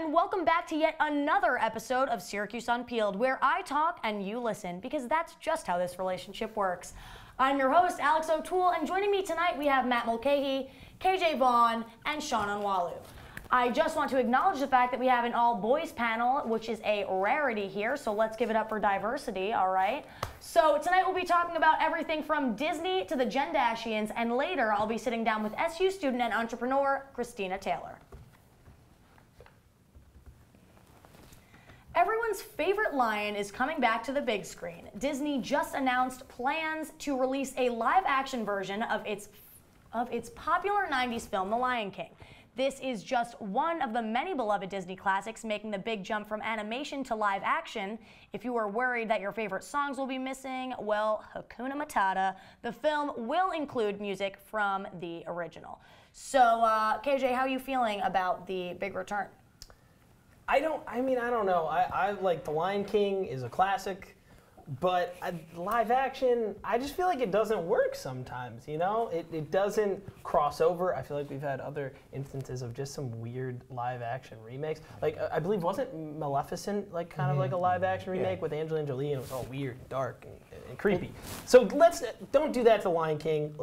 Welcome back to yet another episode of Syracuse Unpeeled, where I talk and you listen, because that's just how this relationship works. I'm your host, Alex O'Toole, and joining me tonight we have Matt Mulcahy, KJ Vaughn, and Sean Onwualu. I just want to acknowledge the fact that we have an all-boys panel, which is a rarity here, so let's give it up for diversity, all right? So tonight we'll be talking about everything from Disney to the Jendashians, and later I'll be sitting down with SU student and entrepreneur Christina Taylor. Everyone's favorite lion is coming back to the big screen. Disney just announced plans to release a live-action version of its popular 90s film, The Lion King. This is just one of the many beloved Disney classics making the big jump from animation to live action. If you are worried that your favorite songs will be missing, well, Hakuna Matata. The film will include music from the original. So, KJ, how are you feeling about the big return? I don't know. I like The Lion King is a classic, but live action, I just feel like it doesn't work sometimes, you know? It doesn't cross over. I feel like we've had other instances of just some weird live action remakes. Like, I believe, wasn't Maleficent like kind of like a live action remake with Angelina Jolie, and it was all weird and dark and creepy. So don't do that to Lion King.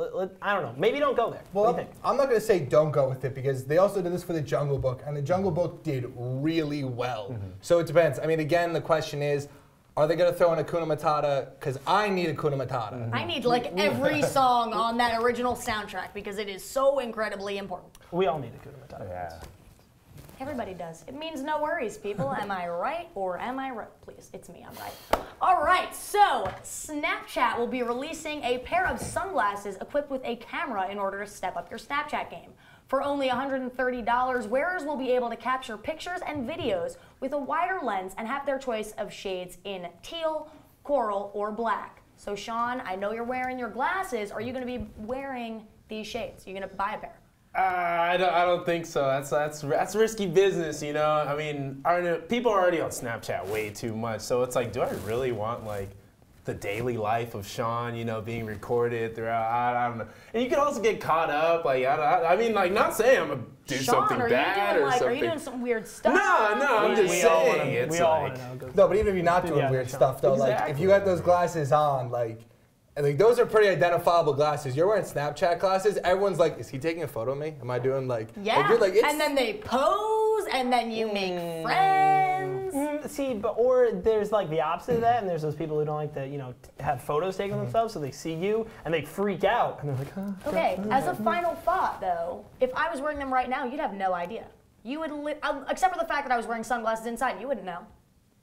I don't know. Maybe don't go there. Well, I'm not going to say don't go with it, because they also did this for the Jungle Book, and the Jungle Book did really well. So it depends. I mean, again, the question is, are they going to throw in Hakuna Matata? Because I need Hakuna Matata. I need like every song on that original soundtrack because it is so incredibly important. We all need Hakuna Matata. Yeah. Everybody does. It means no worries, people. Am I right or am I right? Please, it's me, I'm right. All right, so Snapchat will be releasing a pair of sunglasses equipped with a camera in order to step up your Snapchat game. For only $130, wearers will be able to capture pictures and videos with a wider lens and have their choice of shades in teal, coral, or black. So Sean, I know you're wearing your glasses. Are you going to be wearing these shades? Are you going to buy a pair? I don't think so. That's risky business, you know. I mean, people are already on Snapchat way too much, so it's like, do I really want like the daily life of Sean, you know, being recorded throughout? I don't know. And you can also get caught up. Like, I mean, like, not saying I'm gonna do something bad or something. Are you doing some weird stuff? No, I'm just saying. No, but even if you're not doing weird stuff, though, like if you got those glasses on, like those are pretty identifiable glasses. You're wearing Snapchat glasses. Everyone's like, is he taking a photo of me? Am I doing like? Yeah. Like, and then they pose, and then you make friends. See, or there's like the opposite of that, and there's those people who don't like to, you know, have photos taken of themselves, so they see you and they freak out, and they're like, oh. Okay, as a final thought, though, if I was wearing them right now, you'd have no idea. You would, except for the fact that I was wearing sunglasses inside, you wouldn't know.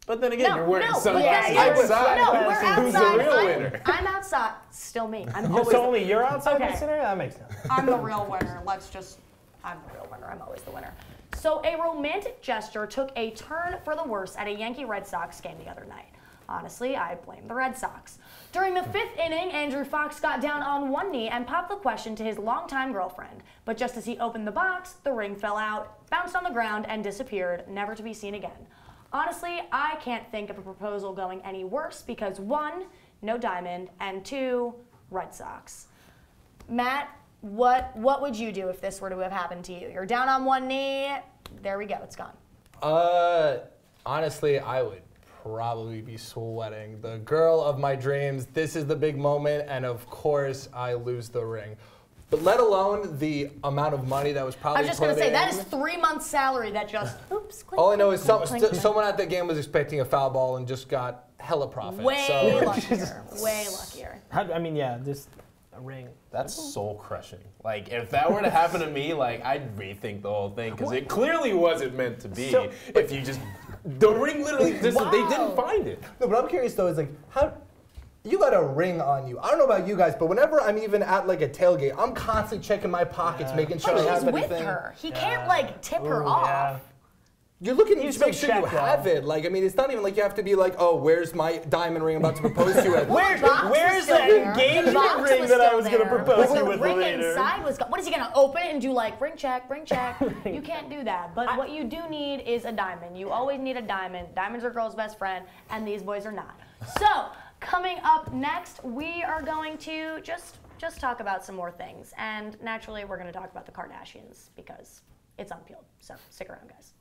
But then again, you're wearing sunglasses outside. outside. No, we're outside. Who's the real winner? I'm outside. Still me. So only you're outside Okay. considering? That makes sense. I'm the real winner. I'm the real winner. I'm always the winner. So a romantic gesture took a turn for the worse at a Yankee-Red Sox game the other night. Honestly, I blame the Red Sox. During the 5th inning, Andrew Fox got down on one knee and popped the question to his longtime girlfriend. But just as he opened the box, the ring fell out, bounced on the ground, and disappeared, never to be seen again. Honestly, I can't think of a proposal going any worse because 1, no diamond, and 2, Red Sox. Matt, what would you do if this were to have happened to you? You're down on one knee, there we go, it's gone. Honestly, I would probably be sweating. The girl of my dreams, this is the big moment, and of course I lose the ring. But let alone the amount of money that was probably I was just going to say, that is 3 months' salary that just, oops, click, all I know is click, click. someone at that game was expecting a foul ball and just got hella profit. Way luckier, way luckier. I mean, yeah, just a ring. That's soul crushing. Like, if that were to happen to me, like, I'd rethink the whole thing, because it clearly wasn't meant to be. So, if you just, the ring literally, they didn't find it. No, but I'm curious though, is like, how, you got a ring on you. I don't know about you guys, but whenever I'm even at like a tailgate, I'm constantly checking my pockets, making sure I have anything. He's with her. He can't like tip her off. You're looking He's to make sure you check, though. have it. Like, I mean, it's not even like you have to be like, oh, where's my diamond ring I'm about to propose to you at? Where's box was that still there. engagement The box ring was that I still was going to there. propose But you the with ring later? inside was gone. What is he gonna open it and do like ring check? You can't do that. But what you do need is a diamond. You always need a diamond. Diamonds are girls' best friend, and these boys are not. So coming up next, we are going to just talk about some more things, and naturally, we're going to talk about the Kardashians because it's unpeeled. So stick around, guys.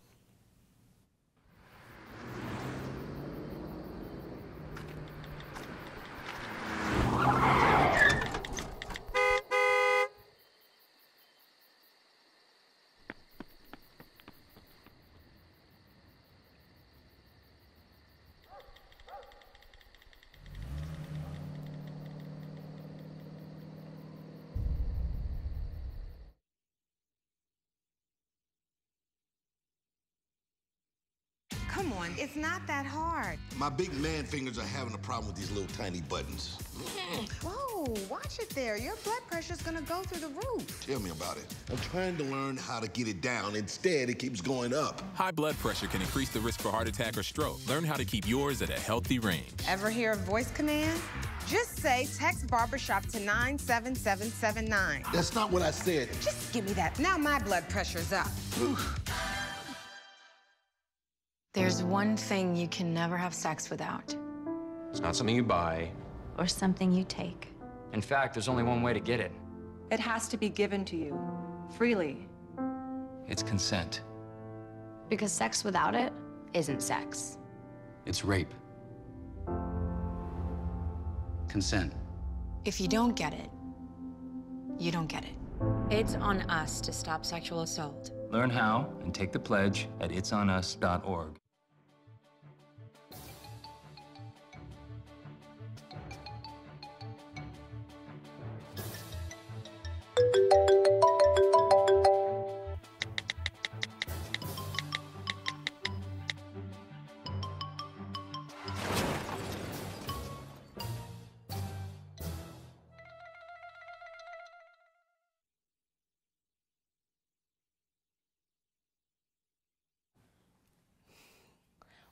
Come on, it's not that hard. My big man fingers are having a problem with these little tiny buttons. Whoa, watch it there. Your blood pressure's gonna go through the roof. Tell me about it. I'm trying to learn how to get it down. Instead, it keeps going up. High blood pressure can increase the risk for heart attack or stroke. Learn how to keep yours at a healthy range. Ever hear a voice command? Just say text barbershop to 97779. That's not what I said. Just give me that. Now my blood pressure's up. There's one thing you can never have sex without. It's not something you buy. Or something you take. In fact, there's only one way to get it. It has to be given to you, freely. It's consent. Because sex without it isn't sex. It's rape. Consent. If you don't get it, you don't get it. It's on us to stop sexual assault. Learn how and take the pledge at itsonus.org.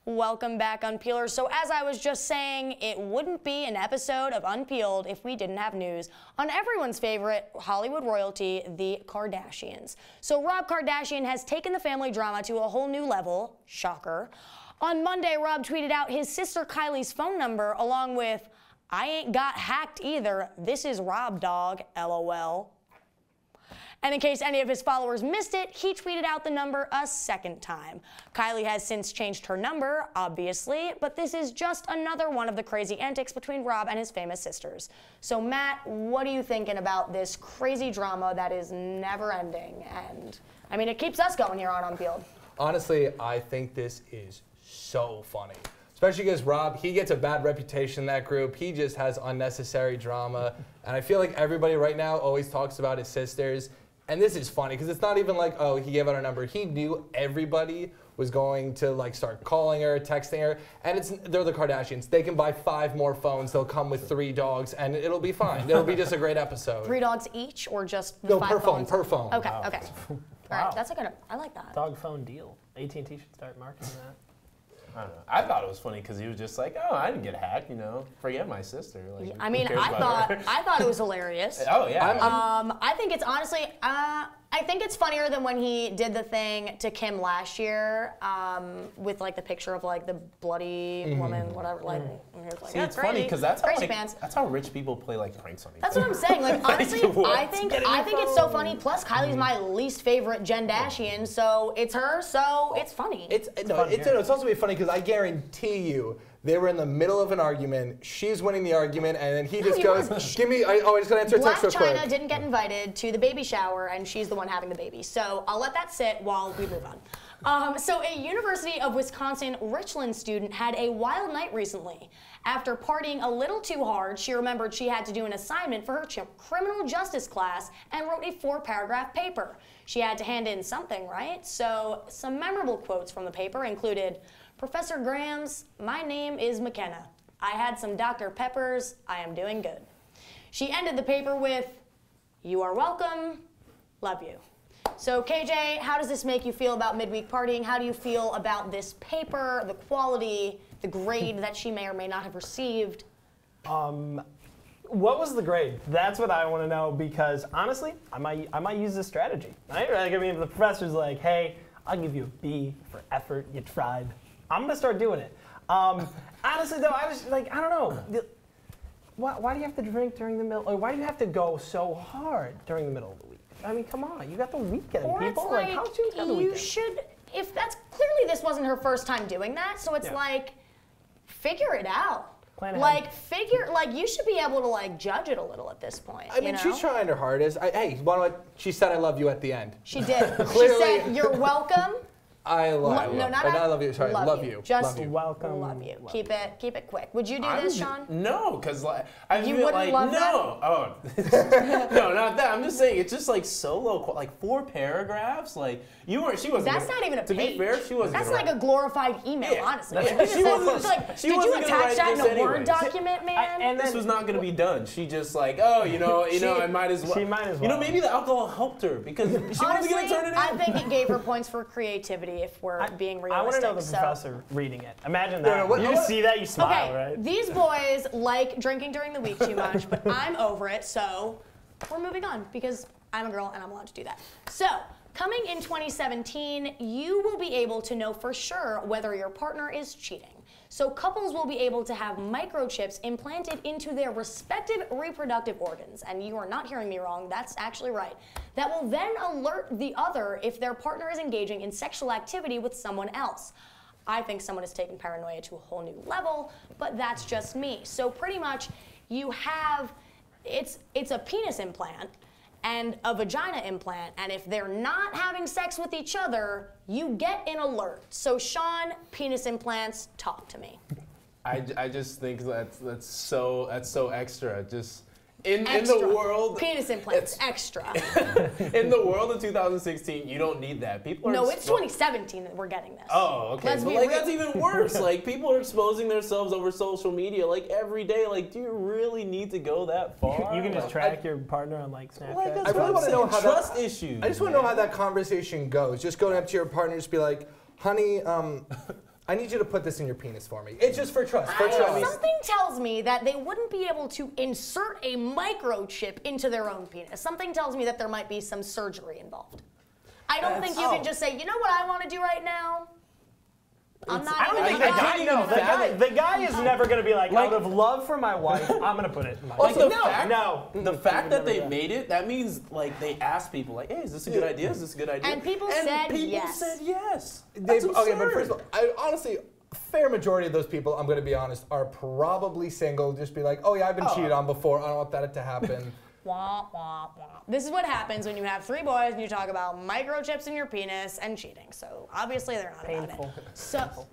Welcome back, Unpeelers. So as I was just saying, it wouldn't be an episode of Unpeeled if we didn't have news on everyone's favorite Hollywood royalty, the Kardashians. So Rob Kardashian has taken the family drama to a whole new level. Shocker. On Monday, Rob tweeted out his sister Kylie's phone number along with, "I ain't got hacked either. This is Rob, dog, LOL." And in case any of his followers missed it, he tweeted out the number a second time. Kylie has since changed her number, obviously, but this is just another one of the crazy antics between Rob and his famous sisters. So Matt, what are you thinking about this crazy drama that is never ending? And I mean, it keeps us going here on Unpeeled. Honestly, I think this is so funny. Especially because Rob, he gets a bad reputation in that group. He just has unnecessary drama. And I feel like everybody right now always talks about his sisters. And this is funny because it's not even like, oh, he gave out her number. He knew everybody was going to like start calling her, texting her, and they're the Kardashians. They can buy 5 more phones. They'll come with 3 dogs, and it'll be fine. It'll be just a great episode. 3 dogs each, or just no 5 per phones? phone, per phone. Okay, Wow. okay. All right, that's a good. I like that. Dog phone deal. AT&T should start marketing that. I don't know. I thought it was funny because he was just like, "Oh, I didn't get hacked, you know. Forget my sister." Like, I mean, I thought it was hilarious. Oh yeah. I think it's honestly, I think it's funnier than when he did the thing to Kim last year, with like the picture of like the bloody woman, whatever. Like, and he was like, See, that's it's funny crazy. because that's how Crazy like, pants. that's how rich people play like pranks on each That's other. what I'm saying. Like honestly, What? I think it's so funny. Plus, Kylie's my least favorite Jen-Dashian, so it's her. So it's funny. It's also be funny because I guarantee you they were in the middle of an argument. She's winning the argument, and then he just goes, "Give me." I just gotta answer a text Black real quick. China didn't get invited to the baby shower, and she's the one having the baby. So I'll let that sit while we move on. So a University of Wisconsin Richland student had a wild night recently. After partying a little too hard, she remembered she had to do an assignment for her criminal justice class and wrote a 4-paragraph paper. She had to hand in something, right? So some memorable quotes from the paper included, "Professor Grams, my name is McKenna. I had some Dr. Peppers. I am doing good." She ended the paper with, "You are welcome. Love you." So KJ, how does this make you feel about midweek partying? How do you feel about this paper, the quality, the grade that she may or may not have received? What was the grade? That's what I want to know, because honestly, I might use this strategy. Right? Like, I mean, if the professor's like, hey, I'll give you a B for effort, you tried. I'm gonna start doing it. Honestly though, I don't know. Why do you have to drink during the middle, or why do you have to go so hard during the middle of the week? I mean, come on, you got the weekend, Or people. it's like, college students got the weekend. you should, if that's, clearly this wasn't her first time doing that, so it's like, figure it out. Plan ahead. Like, you should be able to, like, judge it a little at this point. I mean, she's trying her hardest. Hey, you know what? She said, "I love you" at the end. She did. Clearly. She said, "You're welcome." I love you. No, not I love you. Sorry, love you. Just love you. Welcome. love you. Keep it quick. Would you do this, Sean? No, because like I You feel wouldn't like love no. Oh, no, not that. I'm just saying it's just like so low, like 4 paragraphs. Like she wasn't. That's not even a to page. be fair, she wasn't. That's gonna like a glorified email, Yeah. honestly. Yeah. Like, She wasn't- like, she did wasn't you gonna attach write that in this a Word anyways. document, man? And this was not going to be done. She just like, oh, I might as well. She might as You know, well. maybe the alcohol helped her because she Honestly, wasn't going to turn it in. I think it gave her points for creativity if we're being I want to realistic. know the so. professor reading it. Imagine that. what- you just see that, you smile, Okay, right? these boys like drinking during the week too much, but I'm over it, so we're moving on because I'm a girl and I'm allowed to do that. So, coming in 2017, you will be able to know for sure whether your partner is cheating. So couples will be able to have microchips implanted into their respective reproductive organs. And you are not hearing me wrong, that's actually right. That will then alert the other if their partner is engaging in sexual activity with someone else. I think someone has taken paranoia to a whole new level, but that's just me. So pretty much you have, it's a penis implant and a vagina implant, and if they're not having sex with each other, you get an alert. So Sean, penis implants, talk to me. I just think that's so extra. Just in Extra. the world, Penis implants, extra. in the world of 2016, you don't need that. People are No, it's 2017 that we're getting this. Oh, okay. Let's But be like real. that's even worse. Like people are exposing themselves over social media like every day. Like, do you really need to go that far? You can just Like, track your partner on like Snapchat. Like, that's I really what want to I'm know saying. how Trust that, issues. I just want to know how that conversation goes. Just going up to your partner, just be like, "Honey, I need you to put this in your penis for me." It's just for trust. For trust. Something tells me that they wouldn't be able to insert a microchip into their own penis. Something tells me that there might be some surgery involved. I don't think you can just say, you know what I want to do right now? I'm not I don't think the guy, no, the guy is never going to be like, out of love for my wife, I'm going to put it in my Like penis. the fact that they made it, that means like they asked people like, hey, is this a good idea? Is this a good idea? And people said yes. said yes. Okay, That's but absurd. first of all, honestly, a fair majority of those people, I'm going to be honest, are probably single. Just be like, "Oh yeah, I've been cheated on before. I don't want that to happen." Wah, wah, wah. This is what happens when you have 3 boys and you talk about microchips in your penis and cheating. So obviously they're not Painful. about it. So,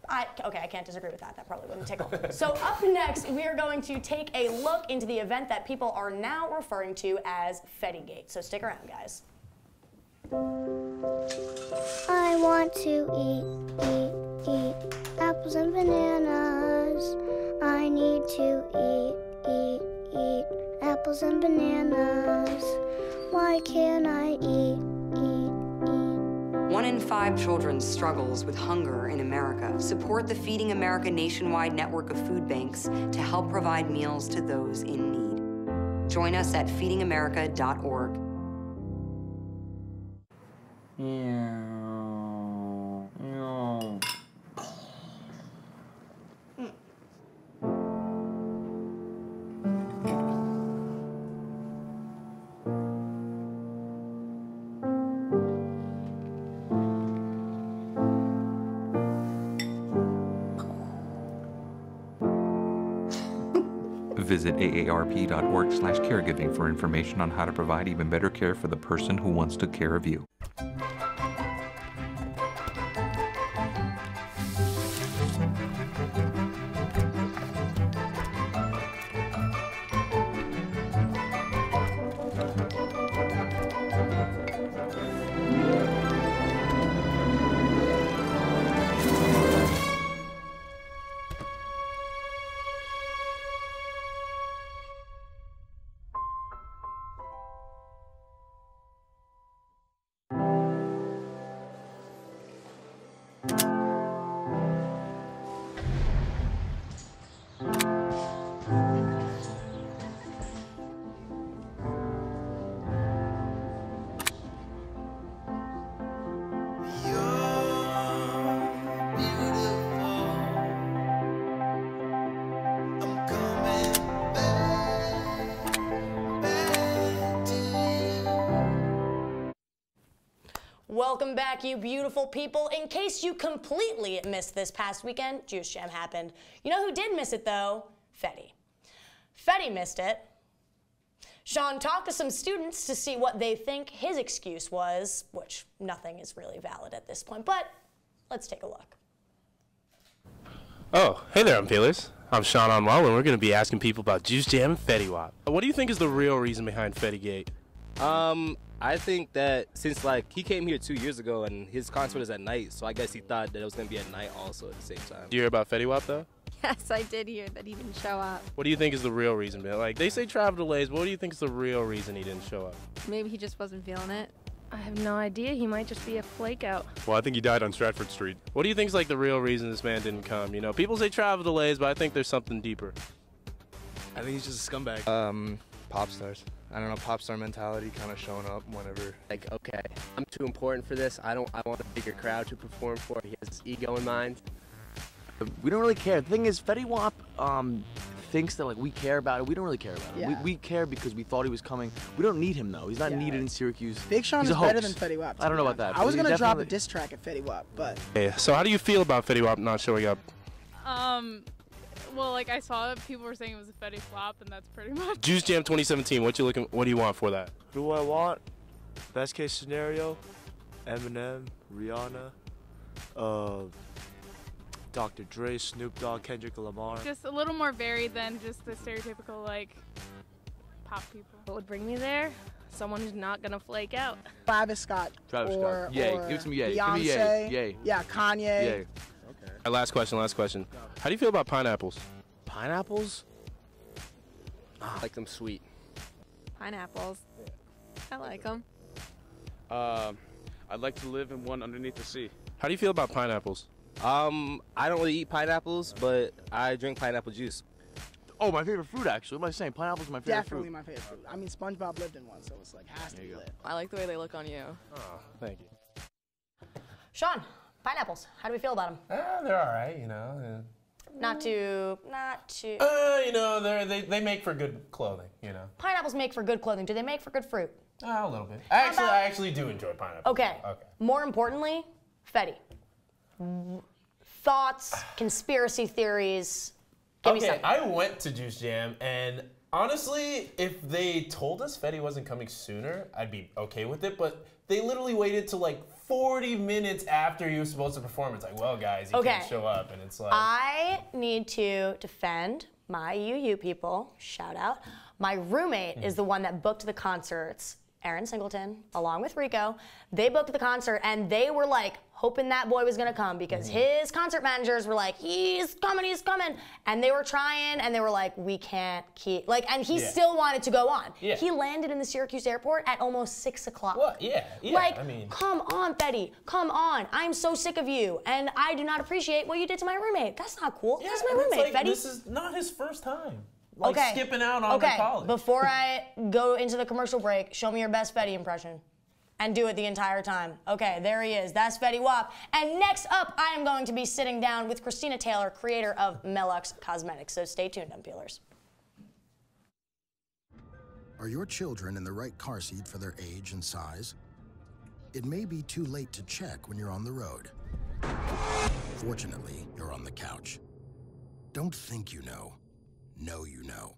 I can't disagree with that. That probably wouldn't tickle. So up next, we are going to take a look into the event that people are now referring to as Fetigate. So stick around, guys. I want to eat apples and bananas. I need to eat apples and bananas. Why can't I eat? 1 in 5 children struggles with hunger in America. Support the Feeding America nationwide network of food banks to help provide meals to those in need. Join us at feedingamerica.org. Visit aarp.org/caregiving for information on how to provide even better care for the person who wants to care of you. Welcome back, you beautiful people. In case you completely missed this past weekend, Juice Jam happened. You know who did miss it, though? Fetty. Fetty missed it. Sean talked to some students to see what they think his excuse was, which nothing is really valid at this point, but let's take a look. Oh, hey there, Unpeelers. I'm Sean Onwualu, and we're going to be asking people about Juice Jam and Fetty Wap. What do you think is the real reason behind Fetty Gate? I think that since, like, he came here 2 years ago and his concert was at night, so I guess he thought that it was going to be at night also at the same time. Do you hear about Fetty Wap, though? Yes, I did hear that he didn't show up. What do you think is the real reason? Like, they say travel delays, but what do you think is the real reason he didn't show up? Maybe he just wasn't feeling it. I have no idea. He might just be a flake out. Well, I think he died on Stratford Street. What do you think is, like, the real reason this man didn't come? You know, people say travel delays, but I think there's something deeper. I think he's just a scumbag. Pop stars. I don't know, pop star mentality kind of showing up whenever. Like, okay, I'm too important for this. I want a bigger crowd to perform for. He has his ego in mind. We don't really care. The thing is, Fetty Wap thinks that, like, we care about it. We don't really care about it. Yeah. We care because we thought he was coming. We don't need him, though. He's not needed in Syracuse. Big Sean He's is a hoax. better than Fetty Wap. I don't know about that. I was going to drop a definitely- diss track at Fetty Wap, but... Yeah, so how do you feel about Fetty Wap not showing up? Well, like, I saw that people were saying it was a Fetty flop, and that's pretty much. Juice Jam 2017, what do you want for that? Who do I want? Best case scenario, Eminem, Rihanna, Dr. Dre, Snoop Dogg, Kendrick Lamar. Just a little more varied than just the stereotypical, like, pop people. What would bring me there? Someone who's not gonna flake out. Travis Scott. Travis or, Scott. Yay. Or Give it to me, yay. Beyonce. Give me yay. Yay. Yeah, Kanye. Yay. Okay. Last question. How do you feel about pineapples? Pineapples? I like them sweet. Pineapples. I like them. I'd like to live in one underneath the sea. How do you feel about pineapples? I don't really eat pineapples, but I drink pineapple juice. Oh, my favorite fruit, actually. What am I saying? Pineapple's my favorite Definitely fruit. my favorite fruit. I mean, SpongeBob lived in one, so it's like, has to be lit. I like the way they look on you. Oh, thank you. Sean, pineapples, how do we feel about them? They're all right, you know. Not too. You know, they make for good clothing, you know. Pineapples make for good clothing. Do they make for good fruit? A little bit. I actually do enjoy pineapples. Okay. More importantly, Fetty. Thoughts, conspiracy theories. Give me something. I went to Juice Jam, and honestly, if they told us Fetty wasn't coming sooner, I'd be okay with it. But they literally waited till like 40 minutes after he was supposed to perform. It's like, well, guys, he can't show up, and it's like. I need to defend my UU people. Shout out. My roommate is the one that booked the concerts. Aaron Singleton, along with Rico, they booked the concert, and they were like hoping that boy was gonna come because his concert managers were like, he's coming, and they were trying, and they were like, we can't keep, like, and he still wanted to go on. Yeah. He landed in the Syracuse airport at almost 6 o'clock. What? Yeah, Like, I mean. come on, Fetty, come on. I'm so sick of you, and I do not appreciate what you did to my roommate. That's not cool. That's my roommate, like, Fetty. This is not his first time. Like skipping out on the college. Before I go into the commercial break, show me your best Fetty impression. And do it the entire time. Okay, there he is. That's Fetty Wap. And next up, I am going to be sitting down with Christina Taylor, creator of Melux Cosmetics. So stay tuned, Unpeelers. Are your children in the right car seat for their age and size? It may be too late to check when you're on the road. Fortunately, you're on the couch. Don't think you know. Know you know.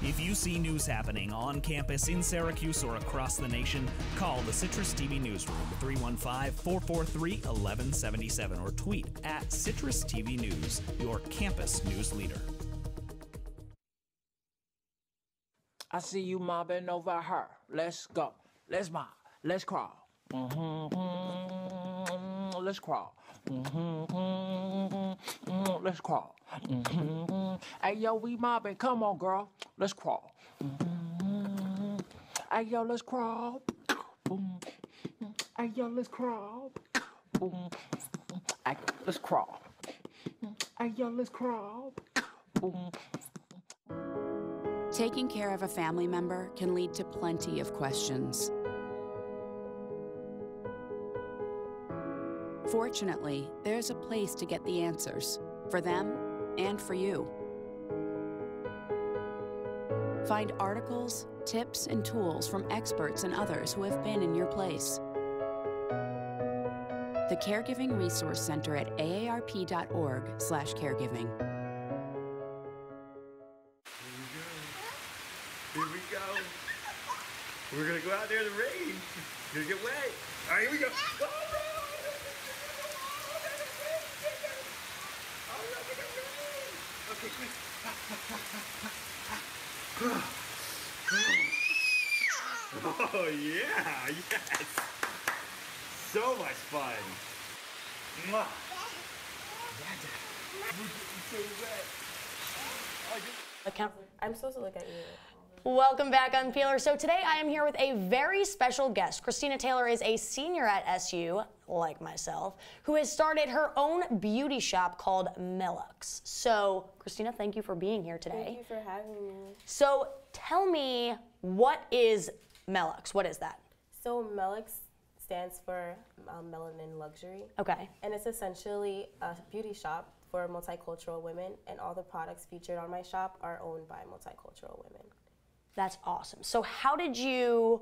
If you see news happening on campus, in Syracuse, or across the nation, call the Citrus TV Newsroom, 315-443-1177, or tweet at Citrus TV News, your campus news leader. I see you mobbing over her. Let's go. Let's mob. Let's crawl. Let's crawl. Let's crawl. Hey, yo, we mobbing. Come on, girl. Let's crawl. Hey, yo, let's crawl. Hey, yo, let's crawl. Hey, let's crawl. Hey, yo, let's crawl. Taking care of a family member can lead to plenty of questions. Fortunately, there's a place to get the answers, for them and for you. Find articles, tips, and tools from experts and others who have been in your place. The Caregiving Resource Center at aarp.org/caregiving. Here we go. We're gonna go out there in the rain. You're gonna get wet. All right, here we go. Oh, okay, quick. Oh yeah, yes. So much fun. Mwah. I'm supposed to look at you. Welcome back, Unpeeler. So today I am here with a very special guest. Christina Taylor is a senior at SU, like myself, who has started her own beauty shop called Mellux. So, Christina, thank you for being here today. Thank you for having me. So, tell me, what is Mellux? What is that? So, Mellux stands for Melanin Luxury. Okay. And it's essentially a beauty shop for multicultural women, and all the products featured on my shop are owned by multicultural women. That's awesome. So how did you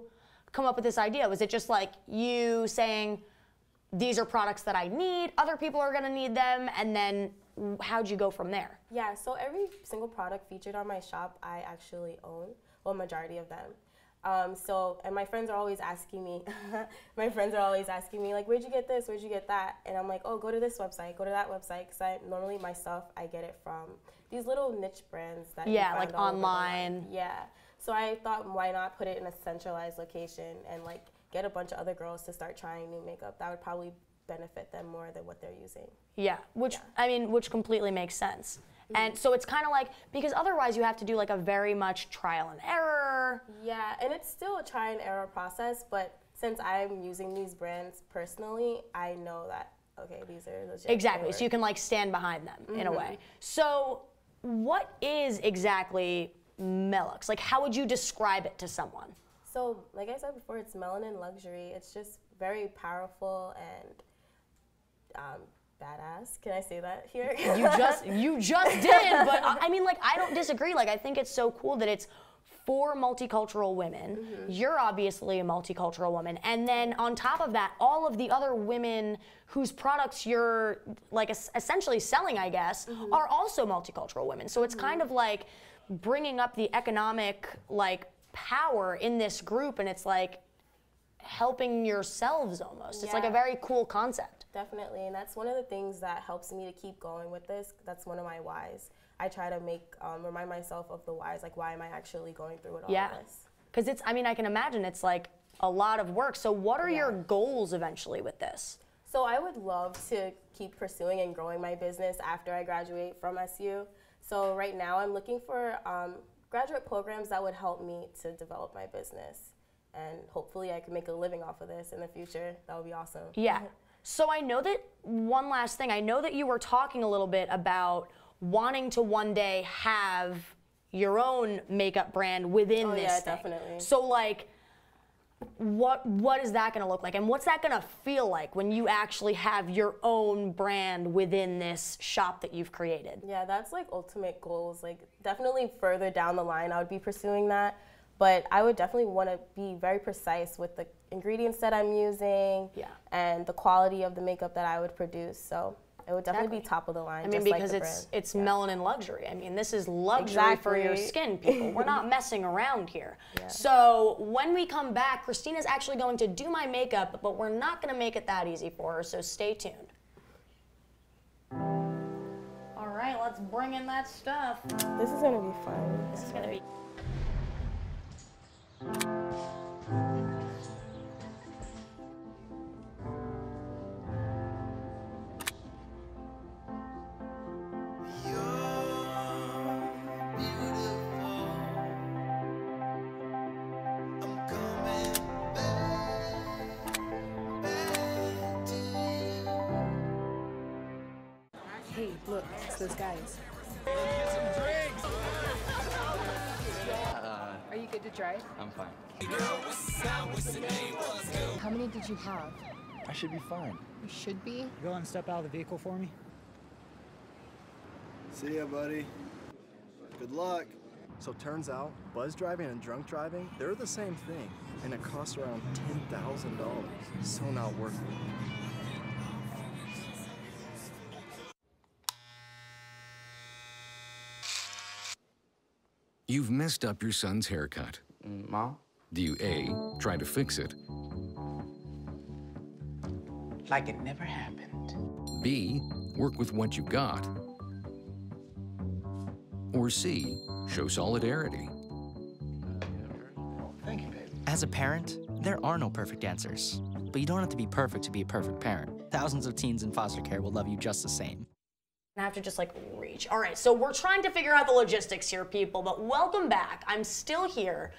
come up with this idea? Was it just like you saying, these are products that I need, other people are gonna need them, and then how'd you go from there? Yeah, so every single product featured on my shop, I actually own, well, majority of them. And my friends are always asking me, like, where'd you get this, where'd you get that? And I'm like, oh, go to this website, go to that website, because normally my stuff, I get it from these little niche brands that you find like all over the online. line. Yeah. So I thought, why not put it in a centralized location and like get a bunch of other girls to start trying new makeup? That would probably benefit them more than what they're using. Yeah, which completely makes sense. And so it's kind of like, because otherwise you have to do like a very much trial and error. Yeah, and it's still a try and error process, but since I'm using these brands personally, I know that, okay, these are legit. Exactly, so you can like stand behind them in a way. So what is exactly Mellux? Like, how would you describe it to someone? So, like I said before, it's Melanin Luxury. It's just very powerful and badass. Can I say that here? You just did, but I mean, like, I don't disagree. Like, I think it's so cool that it's for multicultural women. You're obviously a multicultural woman, and then on top of that, all of the other women whose products you're like essentially selling, I guess, are also multicultural women. So it's kind of like bringing up the economic like power in this group, and it's like helping yourselves almost. It's like a very cool concept. Definitely, and that's one of the things that helps me to keep going with this. That's one of my whys. I try to remind myself of the whys, like why am I actually going through it all this? Because it's, I mean, I can imagine it's like a lot of work. So what are your goals eventually with this? So I would love to keep pursuing and growing my business after I graduate from SU. So right now I'm looking for graduate programs that would help me to develop my business. And hopefully I can make a living off of this in the future. That would be awesome. Yeah. So I know that, one last thing, I know that you were talking a little bit about wanting to one day have your own makeup brand within this thing. Definitely. So like, what is that gonna look like? And what's that gonna feel like when you actually have your own brand within this shop that you've created? Yeah, that's like ultimate goals. Like definitely further down the line, I would be pursuing that. But I would definitely want to be very precise with the ingredients that I'm using and the quality of the makeup that I would produce. So it would definitely be top of the line. I mean, because it's Melanin Luxury. I mean, this is luxury for your skin, people. We're not messing around here. So when we come back, Christina's actually going to do my makeup, but we're not going to make it that easy for her, so stay tuned. All right, let's bring in that stuff. This is going to be fun. This is going to be... Hey, look, it's those guys. Are you good to drive? I'm fine. How many did you have? I should be fine. You should be? Go and step out of the vehicle for me. See ya, buddy. Good luck. So turns out, buzz driving and drunk driving, they're the same thing, and it costs around $10,000. So not worth it. You've messed up your son's haircut. Mom? Do you A, try to fix it? Like it never happened. B, work with what you got? Or C, show solidarity? Thank you, baby. As a parent, there are no perfect answers. But you don't have to be perfect to be a perfect parent. Thousands of teens in foster care will love you just the same. I have to just like reach. All right, so we're trying to figure out the logistics here, people, but welcome back. I'm still here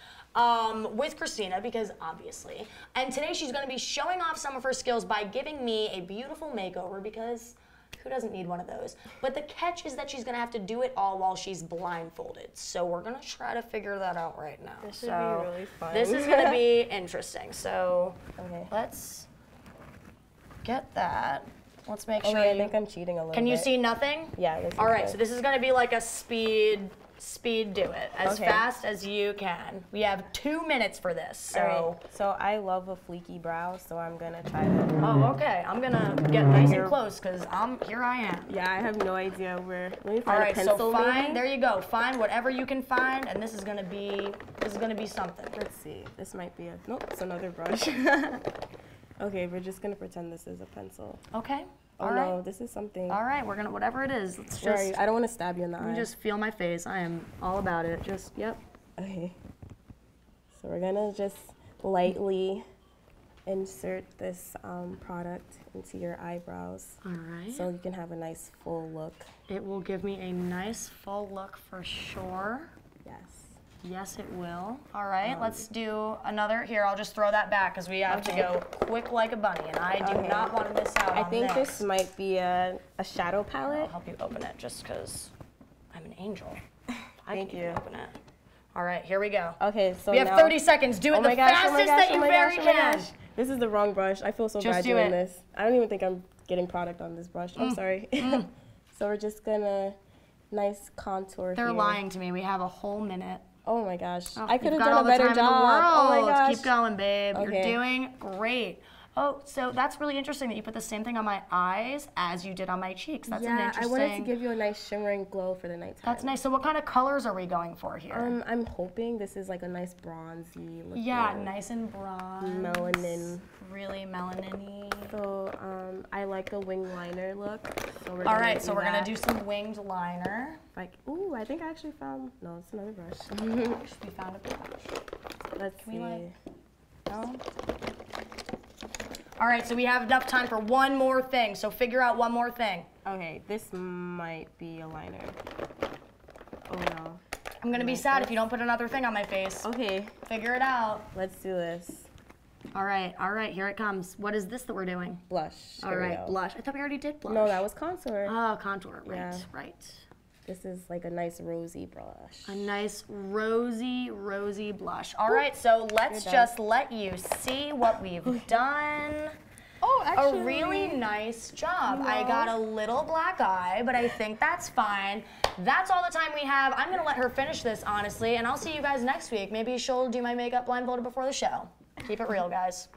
with Christina because obviously, and today she's gonna be showing off some of her skills by giving me a beautiful makeover because who doesn't need one of those? But the catch is that she's gonna have to do it all while she's blindfolded. So we're gonna try to figure that out right now. This should be really fun. This is gonna be interesting. So let's get that. Let's make sure. I think I'm cheating a little bit. Can you see nothing? Yeah. All right, so this is gonna be like a speed do it as fast as you can. We have 2 minutes for this, so. All right. So I love a fleeky brow, so I'm gonna try to. Oh, okay. I'm gonna get nice and close because here I am. Yeah, I have no idea where. Let me find All right, a pencil. so find. Maybe? There you go. Find whatever you can find, and this is gonna be something. Let's see. This might be a. Nope, it's another brush. Okay, we're just gonna pretend this is a pencil. Okay. Oh All no, right. this is something. All right, we're gonna whatever it is. Let's just. Where are you? I don't want to stab you in the eye. You just feel my face. I am all about it. Just yep. Okay. So we're gonna just lightly insert this product into your eyebrows. All right. So you can have a nice full look. It will give me a nice full look for sure. Yes. Yes, it will. All right, let's do another. Here, I'll just throw that back because we have to go quick like a bunny, and I do not want to miss out on I think this. this might be a shadow palette. I'll help you open it just because I'm an angel. Thank you. Open it. All right, here we go. Okay, so we have now, 30 seconds. Do it the fastest that you very can. This is the wrong brush. I feel so Just bad do doing it. this. I don't even think I'm getting product on this brush. I'm sorry. So we're just gonna nice contour They're here. lying to me. We have a whole minute. Oh my gosh. Oh, I could have you've got done all a the better time in the job. Oh my world. gosh. Keep going, babe. Okay. You're doing great. Oh, so that's really interesting that you put the same thing on my eyes as you did on my cheeks. That's an interesting. I wanted to give you a nice shimmering glow for the nighttime. That's nice. So what kind of colors are we going for here? I'm hoping this is like a nice bronzy look. Yeah, nice and bronze. Melanin. Really melanin-y. So I like the wing liner look. So All right, so we're gonna do some winged liner. Like, ooh, I think I actually found, no, it's another brush. We found a brush. Let's see. No? All right, so we have enough time for one more thing. So figure out one more thing. Okay, this might be a liner. Oh no. I'm gonna be sad if you don't put another thing on my face. Okay. Figure it out. Let's do this. All right, here it comes. What is this that we're doing? Blush. All right, blush. I thought we already did blush. No, that was contour. Oh, contour, right, Yeah. right. This is like a nice rosy blush. A nice rosy blush. All right, so let's just let you see what we've done. Oh, actually. A really nice job. I got a little black eye, but I think that's fine. That's all the time we have. I'm gonna let her finish this, honestly, and I'll see you guys next week. Maybe she'll do my makeup blindfolded before the show. Keep it real, guys.